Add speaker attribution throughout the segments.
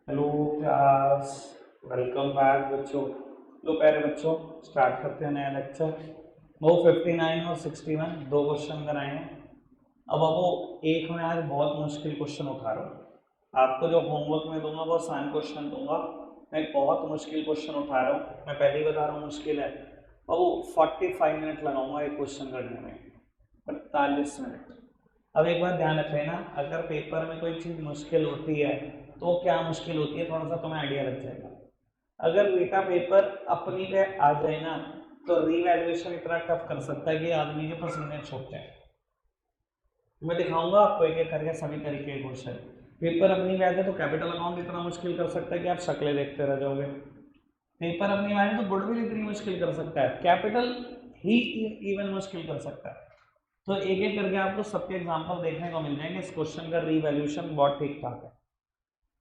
Speaker 1: Hello class. Welcome back बच्चों। लो प्यारे बच्चों, स्टार्ट करते हैं नया लेक्चर। वो 59 और 61 दो क्वेश्चन कराए हैं। अब वो एक में आज बहुत मुश्किल क्वेश्चन उठा रहा हूँ। आपको जो होमवर्क में दूंगा वो आसान क्वेश्चन दूंगा। मैं एक बहुत मुश्किल क्वेश्चन उठा रहा हूँ, मैं पहले ही बता रहा हूँ मुश्किल है। और वो 45 मिनट लगाऊंगा एक क्वेश्चन करने में, 45 मिनट। अब एक बात ध्यान रख लेना, अगर पेपर में कोई चीज़ मुश्किल होती है तो वो क्या मुश्किल होती है थोड़ा सा तुम्हें आइडिया लग जाएगा। अगर बेटा पेपर अपनी पे आ जाए ना तो रीवैल्यूएशन इतना टफ कर सकता है कि आदमी के पसीने छूट जाए। मैं दिखाऊंगा आपको एक एक करके सभी तरीके के क्वेश्चन। पेपर अपनी पे आ जाए तो कैपिटल अकाउंट इतना मुश्किल कर सकता है कि आप शक्लें देखते रह जाओगे। पेपर अपनी में तो गुडविल इतनी मुश्किल कर सकता है, कैपिटल ही इवन मुश्किल कर सकता है। तो एक एक करके आपको सबके एग्जांपल देखने को मिल जाएंगे। इस क्वेश्चन का रीवैल्यूएशन बहुत ठीक ठाक है,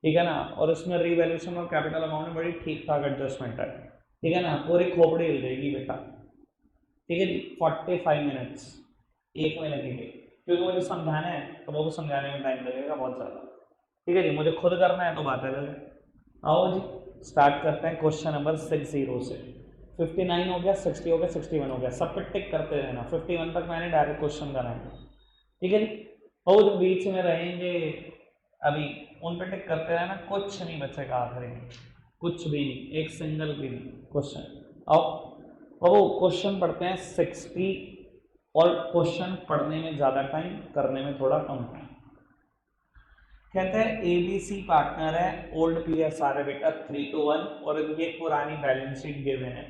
Speaker 1: ठीक है ना। और इसमें रीवैल्यूएशन और कैपिटल अमाउंट में बड़ी ठीक ठाक एडजस्टमेंट है, ठीक है ना। पूरी खोपड़ी हिल जाएगी बेटा, ठीक है जी। 45 मिनट्स एक में लगेंगे, क्योंकि मुझे समझाना है तो वो समझाने में टाइम लगेगा बहुत ज़्यादा, ठीक है जी। मुझे खुद करना है तो बात अलग है। आओ जी, स्टार्ट करते हैं क्वेश्चन नंबर 60 से। 59 हो गया, 60 हो गया, 61 हो गया, सब पे टिक करते रहना। 51 तक मैंने डायरेक्ट क्वेश्चन कराए, ठीक है जी। और जो बीच में रहेंगे अभी उन पे टिक करते रहना, कुछ नहीं बचेगा आखिरी में, कुछ भी नहीं, एक सिंगल भी नहीं क्वेश्चन। अब वो क्वेश्चन पढ़ते हैं 60, और क्वेश्चन पढ़ने में ज़्यादा टाइम, करने में थोड़ा कम टाइम। कहते हैं एबीसी पार्टनर है, ओल्ड पीएसआर है बेटा 3:1, और ये पुरानी बैलेंस शीट गिवन है।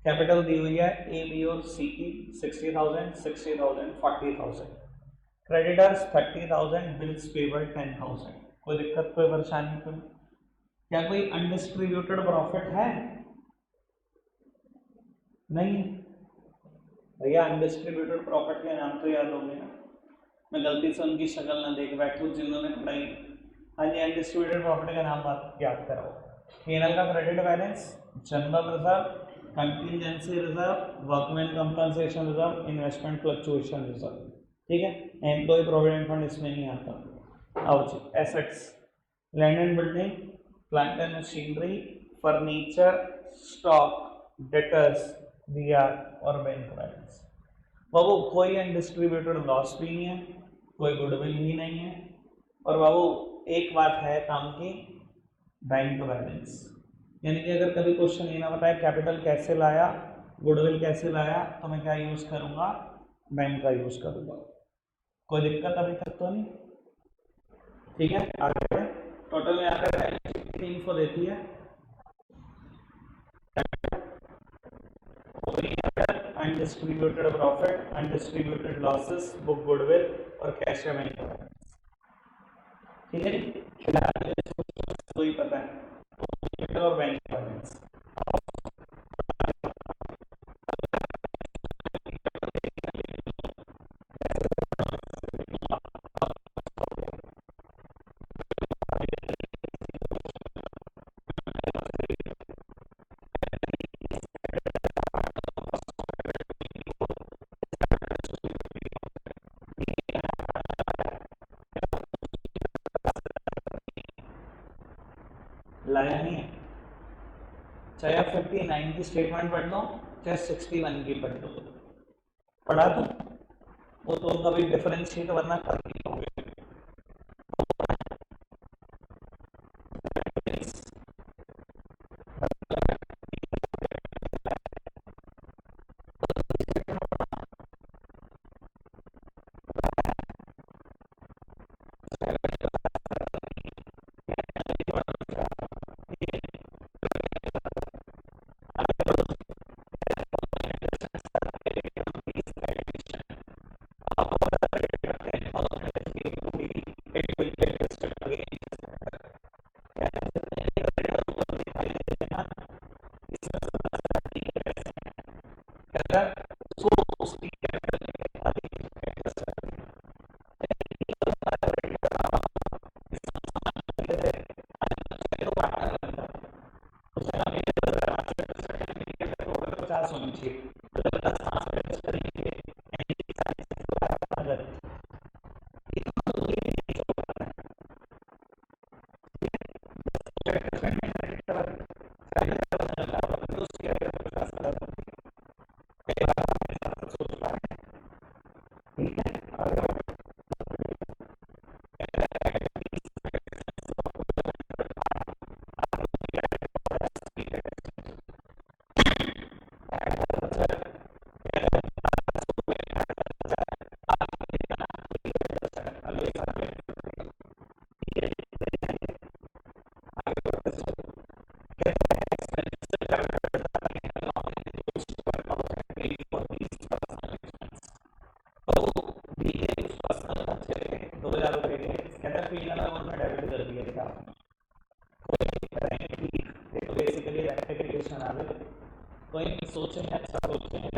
Speaker 1: कैपिटल दी हुई है ए बी और सी की 60,000 60,000 40,000। Creditors 30,000, bills payable 10,000। कोई दिक्कत कोई परेशानी कोई? क्या कोई अनडिस्ट्रीब्यूटेड प्रॉफिट है? नहीं। भैया अनडिस्ट्रीब्यूटेड प्रॉफिट के नाम तो याद होंगे ना, मैं गलती से उनकी शक्ल ना देख बैठूं जिन्होंने पढ़ाई। हाँ जी, अनडिस्ट्रीब्यूटेड प्रॉफिट का नाम बात याद कराओ। पीएनएल का credit balance, general reserve, contingency reserve, workman compensation reserve, investment fluctuation reserve, ठीक है। एम्प्लॉय प्रोविडेंट फंड इसमें नहीं आता। आओ जी, assets, land and building, plant and machinery, furniture, stock, debtors, BR और बैंक बैलेंस। बाबू कोई अनडिस्ट्रीब्यूटेड लॉस भी नहीं है, कोई गुडविल भी नहीं है, और बाबू एक बात है काम की, बैंक बैलेंस। यानी कि अगर कभी क्वेश्चन ये ना बताए कैपिटल कैसे लाया, गुडविल कैसे लाया, तो मैं क्या यूज करूंगा? बैंक का यूज करूंगा। कोई दिक्कत अभी तक तो नहीं? ठीक है, आगे टोटल में आकर कितनी इन्फो देती है? Undistributed profit, undistributed losses, book goodwill और कैश या बैंक बैलेंस, ठीक है। फिलहाल तो ही पता है और बैंक बैलेंस। लाया नहीं है, चाहे आप 59 की स्टेटमेंट पढ़ लो, चाहे 61 की पढ़ लो, पढ़ा तो वो तो कभी डिफरेंशिएट वरना कर नहीं होगे। पचास होनी चाहिए। कोई नहीं सोचेंगे, अच्छा सोचेंगे।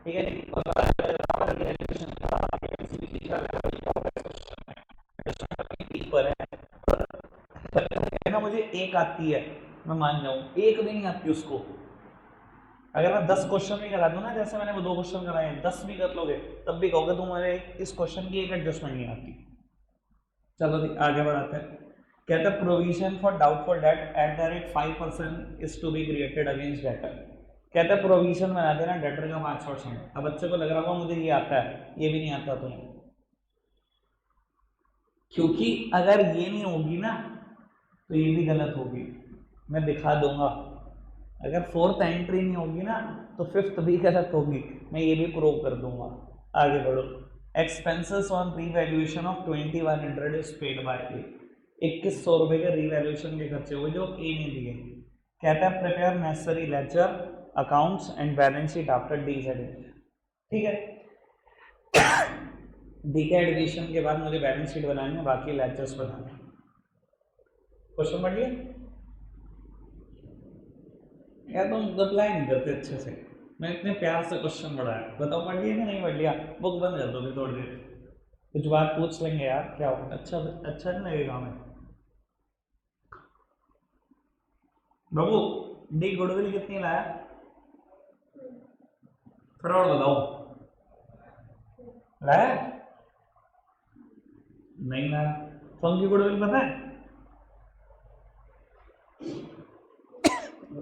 Speaker 1: ठीक है ना, मुझे एक आती है, मैं मान जाऊं, एक भी नहीं आती उसको। अगर मैं 10 क्वेश्चन भी करा दूं ना, जैसे मैंने वो 2 क्वेश्चन कराए, 10 भी कर लोगे तब भी कहोगे तुम्हारे इस क्वेश्चन की एक एडजस्टमेंट नहीं आती। चलो आगे बढ़ाते हैं। कहता है provision for doubtful debt at the rate 5% is to be created against debtor. कहता है प्रोविजन बना देना डेटर का 5%। अब बच्चे को लग रहा होगा मुझे ये आता है, ये भी नहीं आता तुम्हें, क्योंकि अगर ये नहीं होगी ना तो ये भी गलत होगी, मैं दिखा दूंगा। अगर 4th एंट्री नहीं होगी ना तो 5th भी गलत होगी, मैं ये भी प्रूव कर दूंगा। आगे बढ़ो। Expenses on revaluation of 2100 is paid by A. 2100 रुपए के रीवैल्यूएशन के खर्चे हुए जो ए ने दिए। कहता है prepare necessary ledger accounts and balance sheet after D is edited. ठीक है, डी के एडिशन के बाद मुझे बैलेंस शीट बनानी है, बाकी लेजर्स बनाने। क्वेश्चन पढ़िए यार, तुम रिप्लाई नहीं करते अच्छे से, मैं इतने प्यार से क्वेश्चन पढ़ाया, बताओ पढ़ लिया कि नहीं पढ़ लिया? बुक बंद कर दोगे थोड़ी देर, कुछ बात पूछ लेंगे यार, क्या होगा? अच्छा नहीं लगेगा हमें। बाबू डी गुडविल कितनी लाया? फटाफट बताओ, लाया? नहीं लाया। फंकी गुडविल पता है?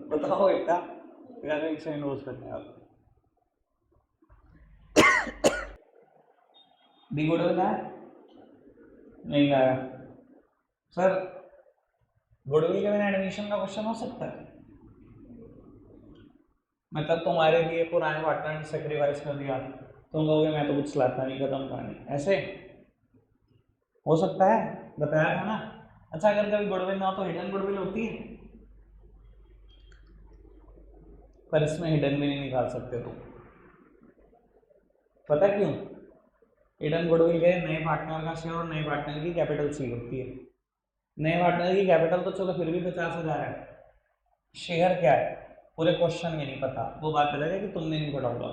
Speaker 1: बताओ बेटा, नोट करते हैं आप। डी गुडविल लाया? नहीं लाया। सर गुडविल के बिना एडमिशन का क्वेश्चन हो सकता है? मतलब तुम्हारे लिए पुराने पार्टनर सेक्रीफाइस कर दिया, तुम कहोगे मैं तो कुछ लाता नहीं, खत्म कहानी, ऐसे हो सकता है? बताया था ना। अच्छा अगर कभी गुडविल ना हो तो हिडन गुडविल होती है, पर इसमें हिडन भी नहीं निकाल सकते तुम। पता क्यों? हिडन गुडविल के नए पार्टनर का शेयर और नए पार्टनर की कैपिटल सी होती है। नए पार्टनर की कैपिटल तो चलो फिर भी 50,000 है, शेयर क्या है पूरे क्वेश्चन में नहीं पता, वो बात अलग है कि तुमने नहीं पढ़ा होगा।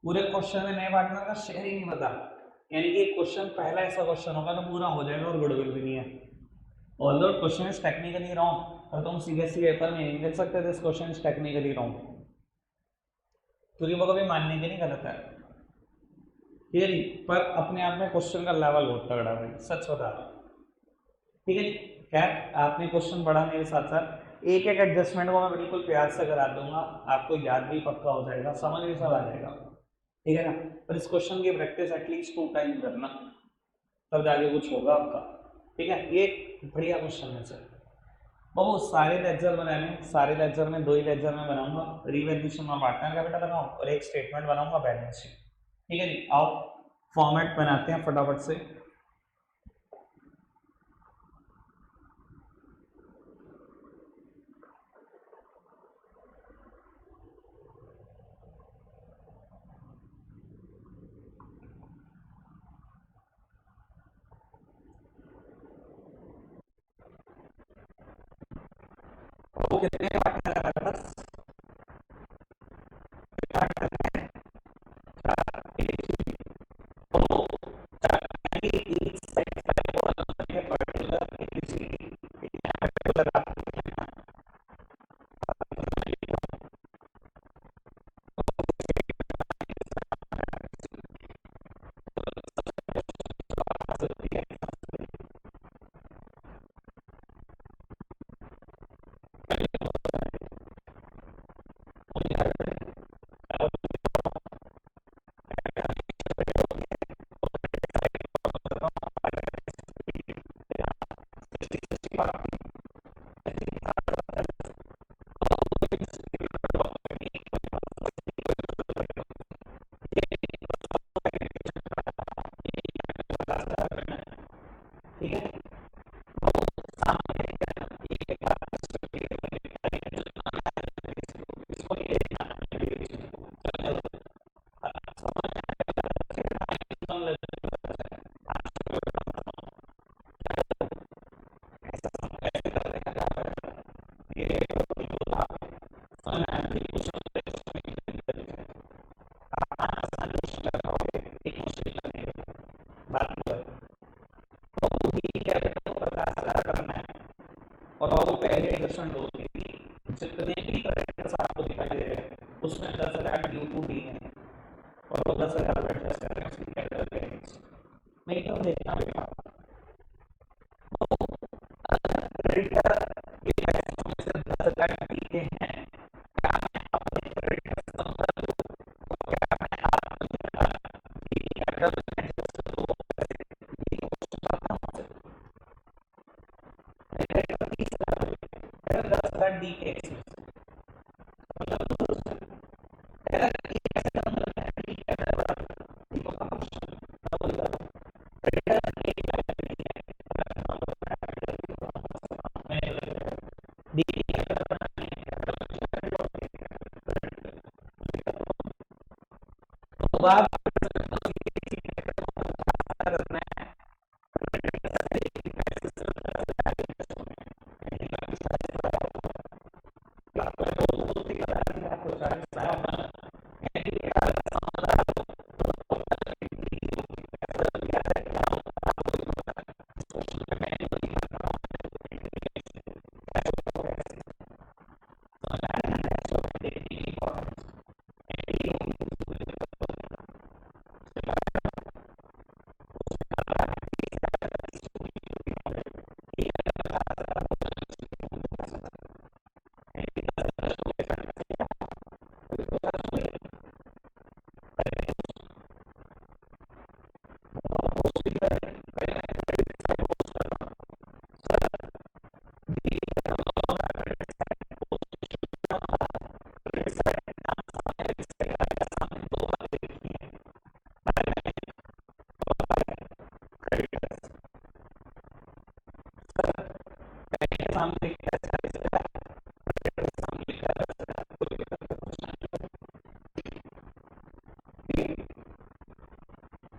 Speaker 1: पूरे क्वेश्चन में नए पार्टनर का शेयर ही नहीं पता, यानी कि क्वेश्चन पहला ऐसा क्वेश्चन होगा तो पूरा हो जाएगा और गुडविल भी नहीं है। Although question is technically wrong, पर तुम सीबीएसई पेपर में नहीं लिख सकते this question is technically wrong, क्योंकि वो कभी मानने के नहीं गलत है। थियरी पर अपने आप में क्वेश्चन का लेवल बहुत तगड़ा है भाई, सच बता रहा। ठीक है, खैर आपने क्वेश्चन पढ़ा मेरे साथ साथ, एक एक एडजस्टमेंट को मैं बिल्कुल प्यार से करा दूंगा, आपको याद भी पक्का हो जाएगा, समझ भी सब आ जाएगा। ठीक है ना, पर इस क्वेश्चन की प्रैक्टिस एटलीस्ट 2 टाइम करना, तब जाके कुछ होगा आपका। ठीक है, ये बढ़िया क्वेश्चन है सर, वो सारे लेक्चर बनाने, सारे लेक्चर में 2 ही लेक्चर में बनाऊंगा, रिवैल्यूएशन और पार्टनर कैपिटल अकाउंट, और एक स्टेटमेंट बनाऊंगा बैलेंस शीट। ठीक है जी, आओ फॉर्मेट बनाते हैं फटाफट से। वो कितने पार्टनर है हमारे पास? ठीक है, और वो पहले एडजस्टमेंट होती थी, जितने भी करेक्टर्स आपको दिखाई दे रहे हैं उसमें 10,000 ड्यू टू डी है, और वो 10,000 एडजस्ट कर रहे हैं उसकी कैपिटल गेन्स। मैं क्यों देखना बेटा, क्रेडिटर ये में से 10,000 डी के हैं, क्या मैं अपने क्रेडिटर से कम कर दूं, क्या मैं आपको कैपिटल एडजस्ट कर दूं, ये क्वेश्चन आता है मुझसे। क्रेडिटर 30,000 10,000 डी के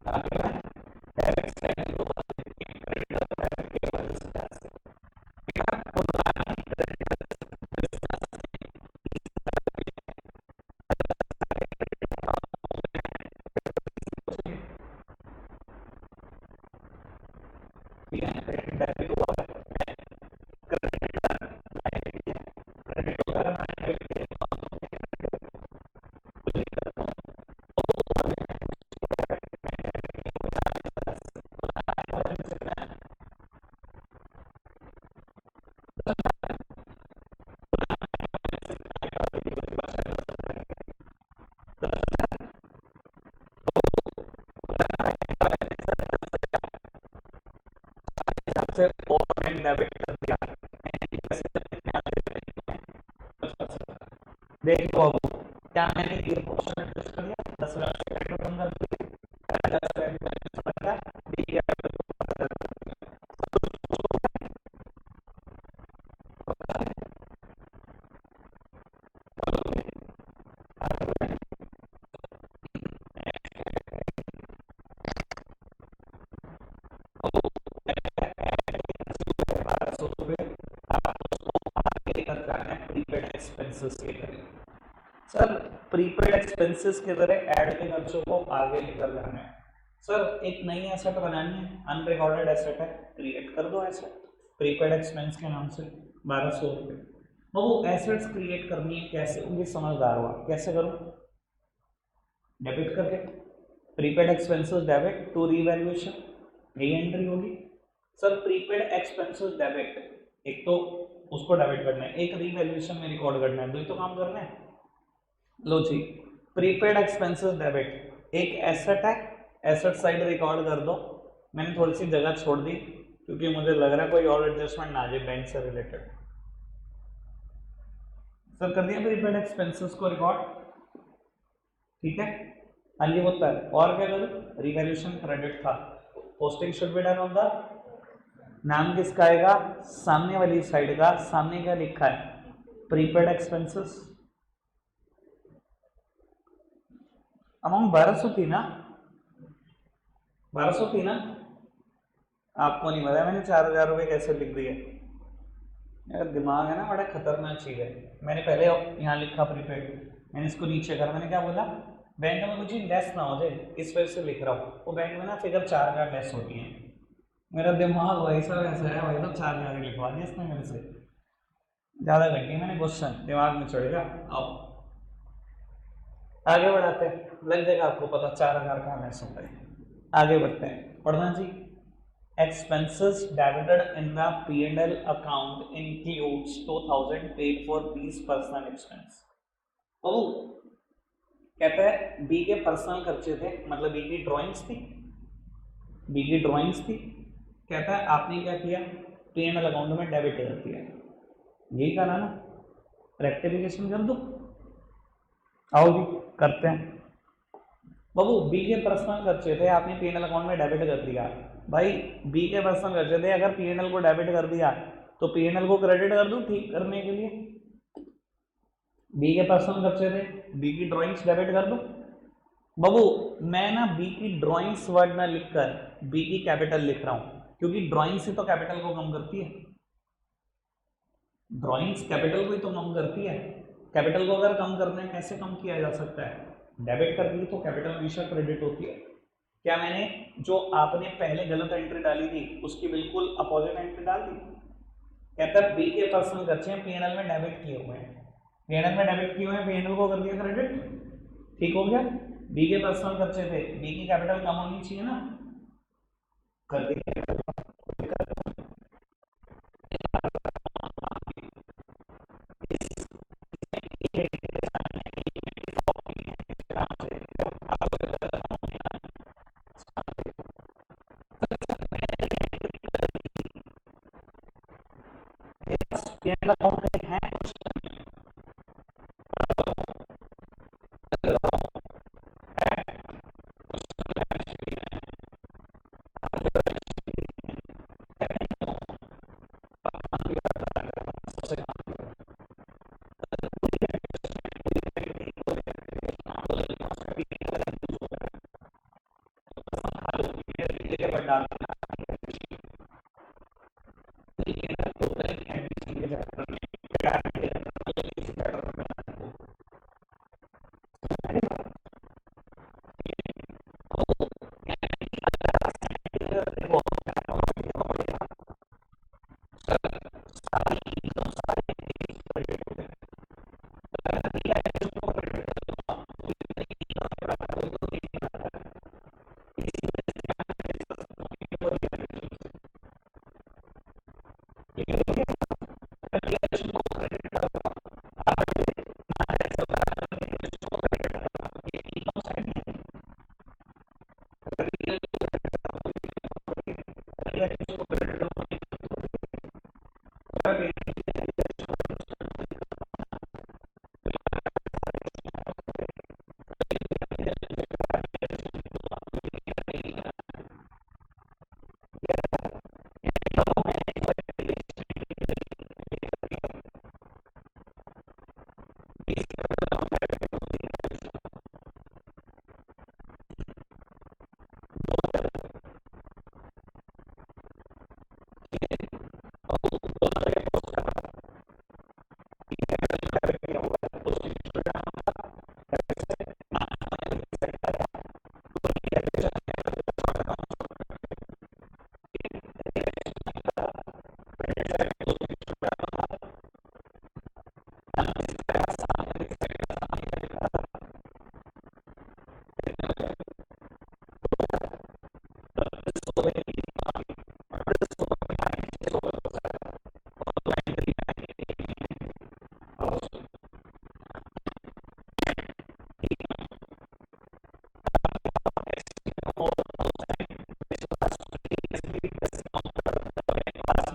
Speaker 1: बात करना है। सामने देख लो अब, क्या मैंने ये क्वेश्चन एडजस्ट कर दिया, 10 लाख से कम कर दिया, 10 प्रीपेड एक्सपेंसेस के तरह। सर प्रीपेड एक्सपेंसेस के तरह ऐड के खर्चों को आगे लेकर जाना है। सर एक नई एसेट बनानी है, अनरिकॉर्डेड एसेट है, क्रिएट कर दो एसेट प्रीपेड एक्सपेंस के नाम से 1200 रुपये। वो एसेट्स क्रिएट करनी है, कैसे होंगी समझदार हुआ, कैसे करूँ, डेबिट करके, prepaid expenses debit to revaluation, यही एंट्री होगी। सर प्रीपेड एक्सपेंसेस डेबिट, एक तो उसको डेबिट करना है, एक रीवैल्यूएशन में रिकॉर्ड करना है, दो ही तो काम करना है। लो जी, प्रीपेड एक्सपेंसेस डेबिट, एक एसेट है, एसेट साइड रिकॉर्ड कर दो। मैंने थोड़ी सी जगह छोड़ दी क्योंकि मुझे लग रहा है कोई और एडजस्टमेंट ना आ जाए बैंक से रिलेटेड। सर कर दिया प्रीपेड एक्सपेंसेस को रिकॉर्ड, ठीक है, हाँ जी होता है। और क्या करूँ, रिवैल्यूएशन क्रेडिट था, posting should be done on the, नाम किसका आएगा, सामने वाली साइड का, सामने क्या लिखा है, प्रीपेड एक्सपेंसेस। अमाउंट 1200 थी ना, 1200 थी ना, आपको नहीं पता मैंने 4000 रुपये कैसे लिख दिए। मेरा दिमाग है ना बड़ा खतरनाक चीज़ है। मैंने पहले यहाँ लिखा प्रीपेड, मैंने इसको नीचे करा, मैंने क्या बोला, बैंक में कुछ लेस ना हो जाए इस वजह से लिख रहा हूँ। वो बैंक में ना फिगर 4000 लेस होती है। मेरा दिमाग वैसा वैसा है, वही तो 4000 ही लिखवा दिया इसने मेरे से, ज़्यादा कर दिया मैंने क्वेश्चन, दिमाग में चढ़ेगा। आओ आगे बढ़ाते हैं, लग जाएगा आपको पता 4000 कहाँ लेस होता है। आगे बढ़ते हैं, पढ़ना जी। Expenses debited in the P&L account includes 2000 paid for B's personal expense। ओ कहता है बी के पर्सनल खर्चे थे, मतलब बी की ड्राइंग्स थी, बी की ड्राइंग्स थी। कहता है आपने क्या किया, P&L अकाउंट में डेबिट कर दिया, यही करा ना, रेक्टिफिकेशन कर दो। आओ जी करते हैं। बाबू बी के पर्सनल खर्चे थे, आपने P&L अकाउंट में डेबिट कर दिया। भाई बी के पर्सनल खर्चे थे, अगर P&L को डेबिट कर दिया तो P&L को क्रेडिट कर दूं ठीक करने के लिए। बी के पर्सनल खर्चे थे, बी की ड्राइंग्स डेबिट कर दूं। बाबू मैं ना बी की ड्राइंग्स वर्ड ना लिखकर बी की कैपिटल लिख रहा हूं, क्योंकि ड्राइंग्स ही तो कैपिटल को कम करती है, ड्राइंग्स कैपिटल को ही तो कम करती है। कैपिटल को अगर कम करना है कैसे कम किया जा सकता है, डेबिट कर दी तो कैपिटल हमेशा क्रेडिट होती है। क्या मैंने जो आपने पहले गलत एंट्री डाली थी उसकी बिल्कुल अपोजिट एंट्री डाल दी। कहता है बी के पर्सनल खर्चे P&L में डेबिट किए हुए हैं, P&L में डेबिट किए हुए हैं, P&L को कर दिया क्रेडिट, ठीक हो गया। बी के पर्सनल खर्चे थे, बी की कैपिटल कम होनी चाहिए ना, कर दिया। P&L अकाउंट है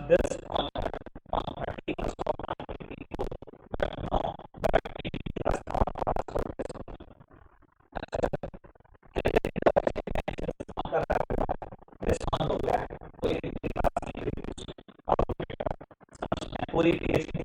Speaker 1: this हो गया है पूरी PhD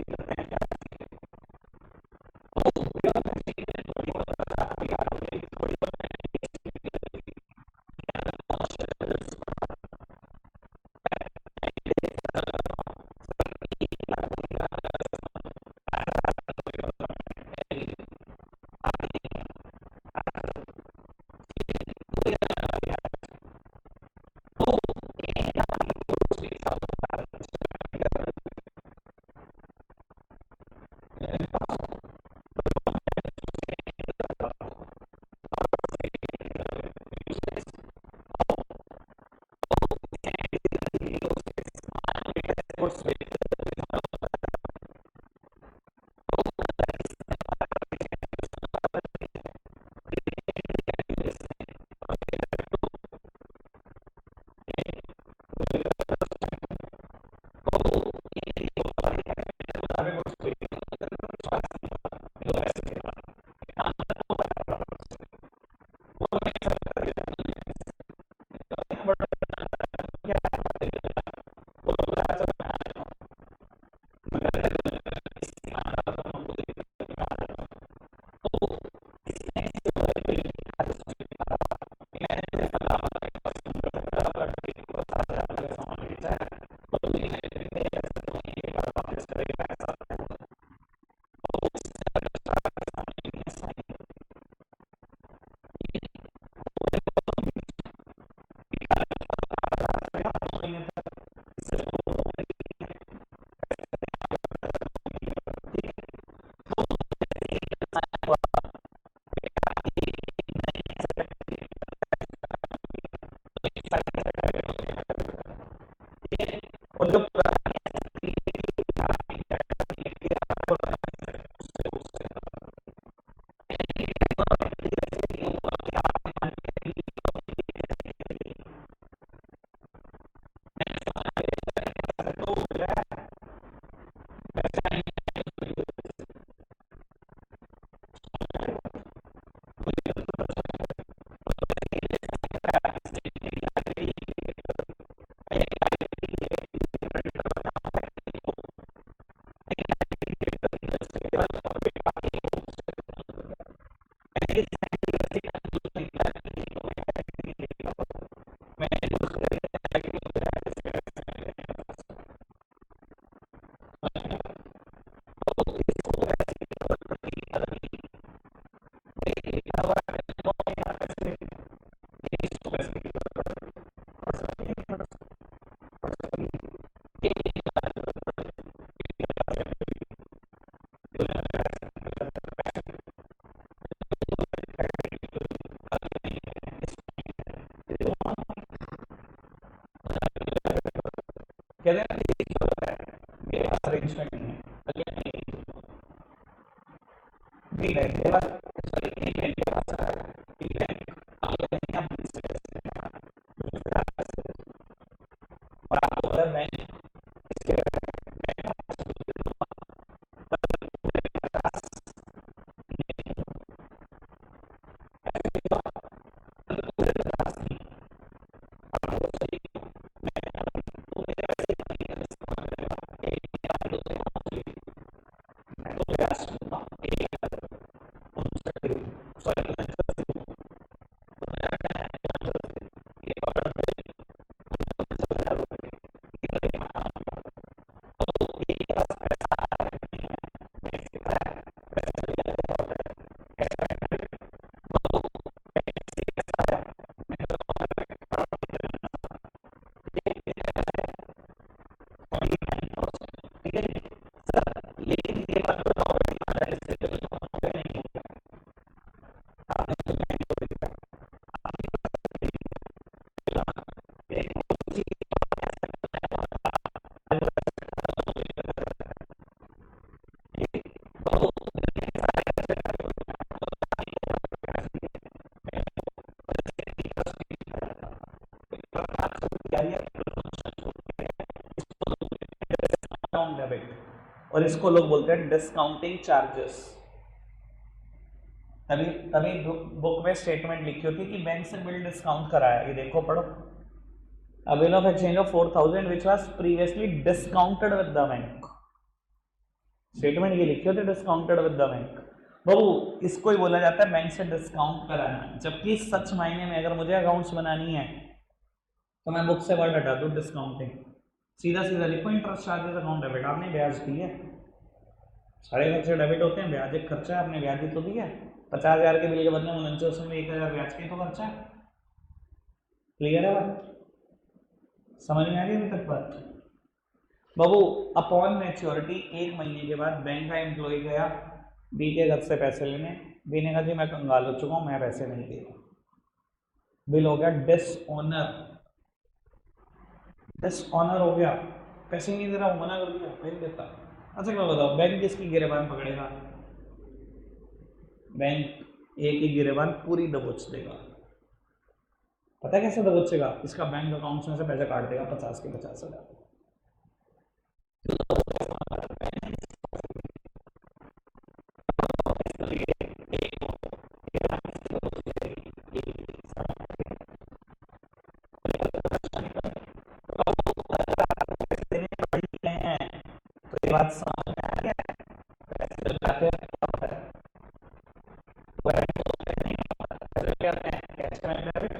Speaker 1: और जो कहते हैं मेरे पास अरेंजमेंट नहीं है ठीक है मेरे पास सॉरी एक है मेरे पास ठीक है आप नहीं आप और आपको अगर मैं इसके और इसको लोग बोलते हैं डिस्काउंटिंग चार्जेस। तभी तभी बुक में स्टेटमेंट लिखी होती है कि बैंक से बिल डिस्काउंट कराया, ये देखो पढ़ो। A bill of exchange of 4,000 which was previously discounted with the bank, statement ये लिखी होती है डिस्काउंटेड विद द बैंक। बाबू इसको ही बोला जाता है बैंक से डिस्काउंट कराना। जबकि सच मायने में अगर मुझे अकाउंट्स बनानी है तो मैं बुक से वर्ड हटा दूँ डिस्काउंटिंग, सीधा सीधा लिखो इंटरेस्ट चार्जेस अकाउंट डेबिट। आपने ब्याज दी है, सारे खर्चे डेबिट होते हैं, ब्याज एक खर्चा है, आपने ब्याज ही तो दिया है। 50,000 के बिल के बदले 49 में 1,000 ब्याज के तो खर्चा है। क्लियर है बात, समझ में आ रही है अभी तक बात? बाबू अपॉन मैच्योरिटी 1 महीने के बाद बैंक का एम्प्लॉय गया बी के घर से पैसे लेने, बी ने कहा जी मैं कंगाल हो चुका हूँ, मैं पैसे नहीं दे रहा। बिल हो गया डिसऑनर, डिसऑनर हो गया, पैसे नहीं दे रहा हूँ, मना कर दिया, नहीं देता। अच्छा क्या बताओ बैंक किसकी गिरेबान पकड़ेगा? बैंक एक ही गिरेबान पूरी दबोच देगा। पता है कैसे दबोचेगा? इसका बैंक अकाउंट्स में से पैसे काट देगा 50 के 50,000। तो ये बात समझ में आ गया? पैसे जाते हैं cash payment debit,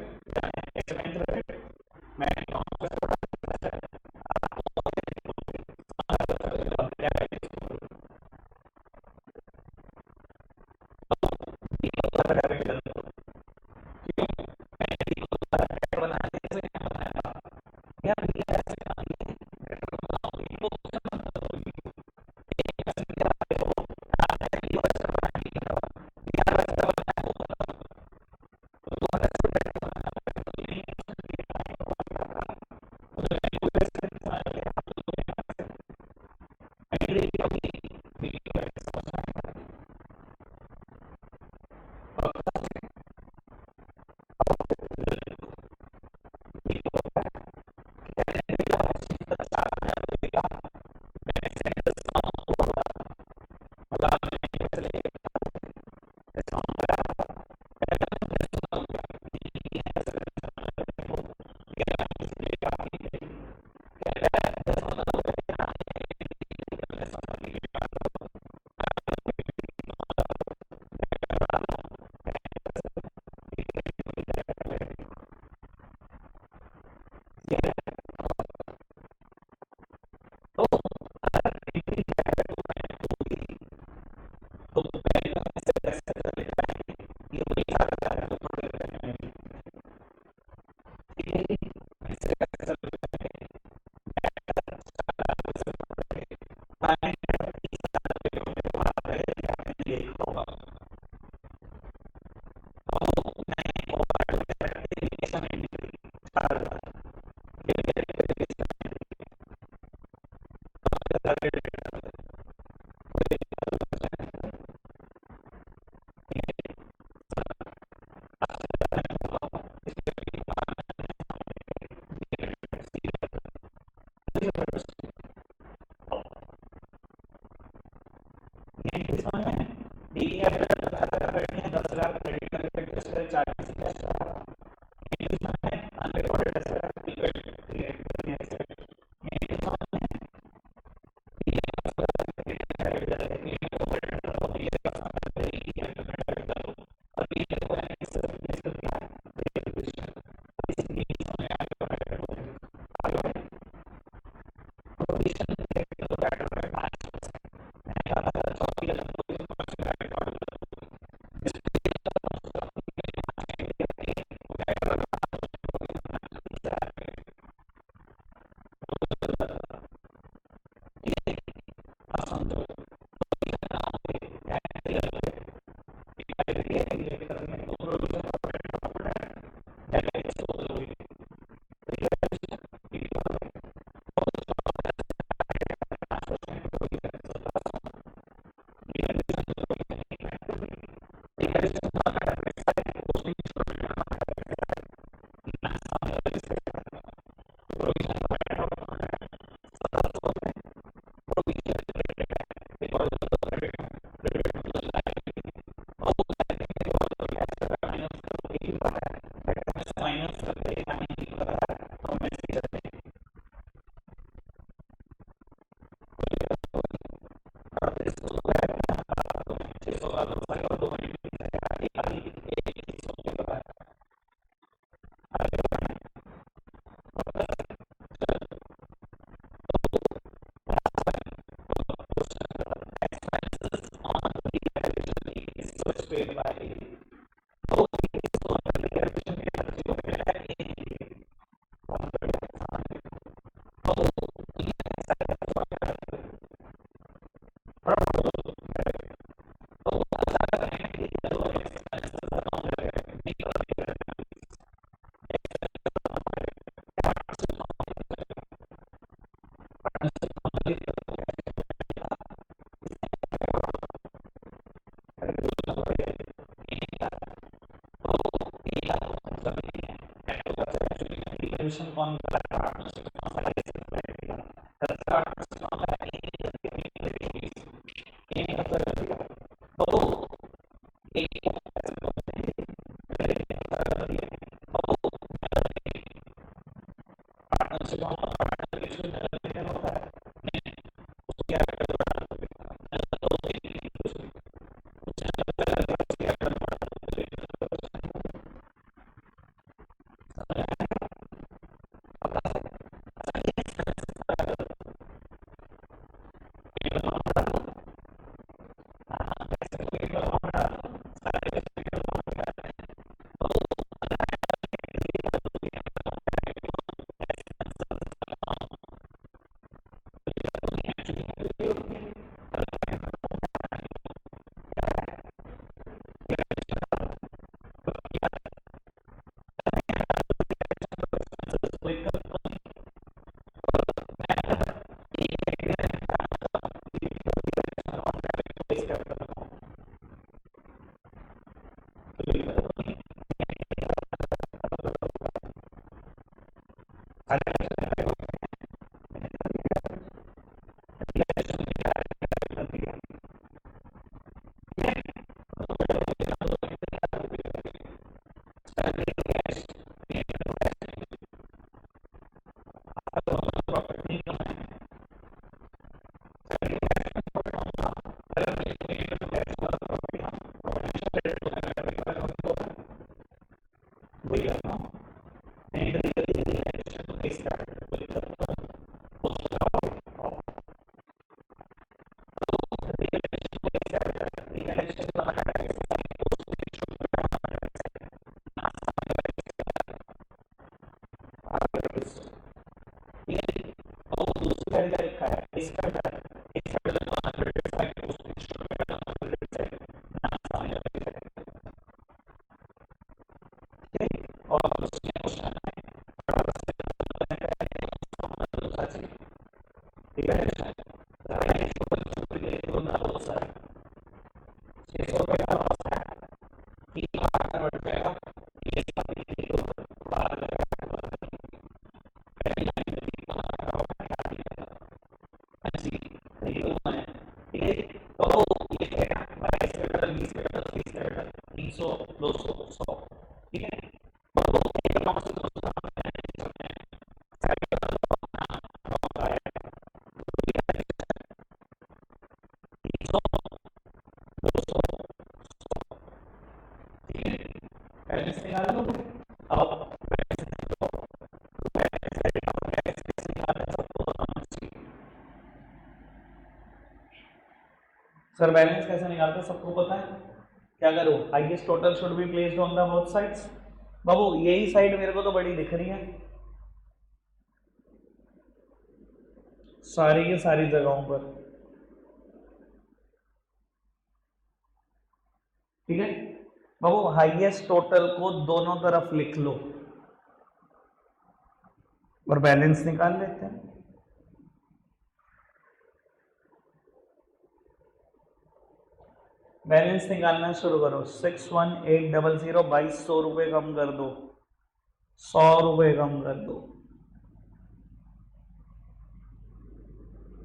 Speaker 1: bank account कौन सर बैलेंस कैसे निकालते हैं सबको पता है? क्या करो? Highest total should be placed on the both sides. बाबू यही साइड मेरे को तो बड़ी दिख रही है सारी की सारी जगहों पर, ठीक है बाबू। हाईएस्ट टोटल को दोनों तरफ लिख लो और बैलेंस निकाल लेते हैं। बैलेंस निकालना शुरू करो। 61800 2200 रुपये कम कर दो, 100 रुपये कम कर दो,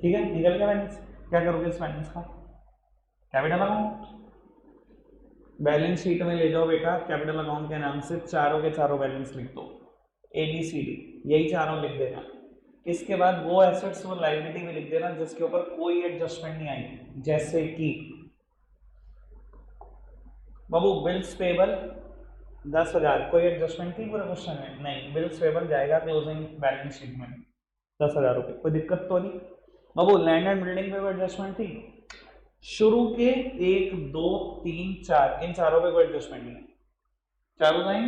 Speaker 1: ठीक है निकल गया बैलेंस। क्या करोगे इस बैलेंस का? कैपिटल अकाउंट, बैलेंस शीट में ले जाओ बेटा, कैपिटल अकाउंट के नाम से चारों के चारों बैलेंस लिख दो, ABCD यही चारों लिख देना। इसके बाद वो एसेट्स वो लायबिलिटी में लिख देना जिसके ऊपर कोई एडजस्टमेंट नहीं आई, जैसे कि बाबू बिल्स पेबल 10,000, कोई एडजस्टमेंट थी पूरे क्वेश्चन में? नहीं, बिल्स पेबल जाएगा क्लोजिंग बैलेंस शीट में 10,000 रुपये, कोई दिक्कत तो नहीं। बाबू लैंड एंड बिल्डिंग पे कोई एडजस्टमेंट थी? शुरू के 1 2 3 4 इन चारों पे कोई एडजस्टमेंट नहीं है, चारों लाइन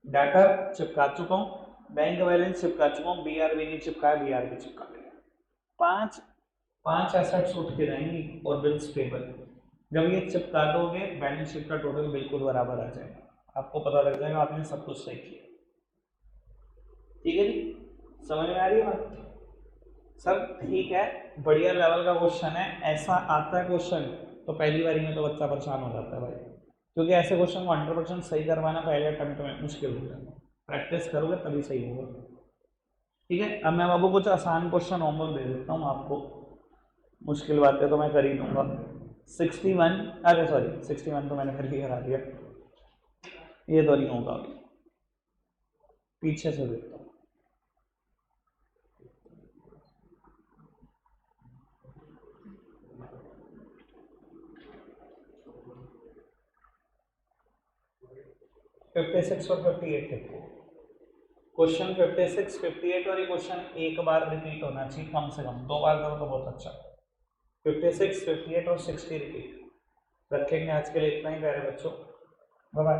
Speaker 1: डाटा चिपका चुका हूँ, बैंक बैलेंस चिपका चुका हूँ, बीआरबी नहीं चिपका, बीआरबी चिपका दिया। पांच एसेट्स उठ के जाएंगी और बिल्स पेबल, जब ये चिपका दोगे बैलेंस शीट का टोटल बिल्कुल बराबर आ जाएगा, आपको पता लग जाएगा आपने सब कुछ सही किया। ठीक है जी, समझ में आ रही है बात? सब ठीक है, बढ़िया लेवल का क्वेश्चन है। ऐसा आता है क्वेश्चन तो पहली बारी में तो बच्चा परेशान हो जाता है भाई, क्योंकि ऐसे क्वेश्चन को 100% सही करवाना पहले अटेम्प्ट में मुश्किल होता है, प्रैक्टिस करोगे तभी सही होगा। ठीक है, अब मैं बाबू कुछ आसान क्वेश्चन होमवर्क दे देता हूँ आपको, मुश्किल बातें तो मैं कर ही दूंगा। 61, अरे सॉरी 61 तो मैंने फिर ही करा दिया, ये तो नहीं होगा, अभी पीछे से देखता हूँ। फिफ्टी 56 और 58 है क्वेश्चन, 56 58 और ये क्वेश्चन एक बार रिपीट होना चाहिए कम से कम, 2 बार करो तो बहुत अच्छा। 56 58 और 60 रिपीट रखेंगे। आज के लिए इतना ही प्यारे बच्चों, बाय बाय।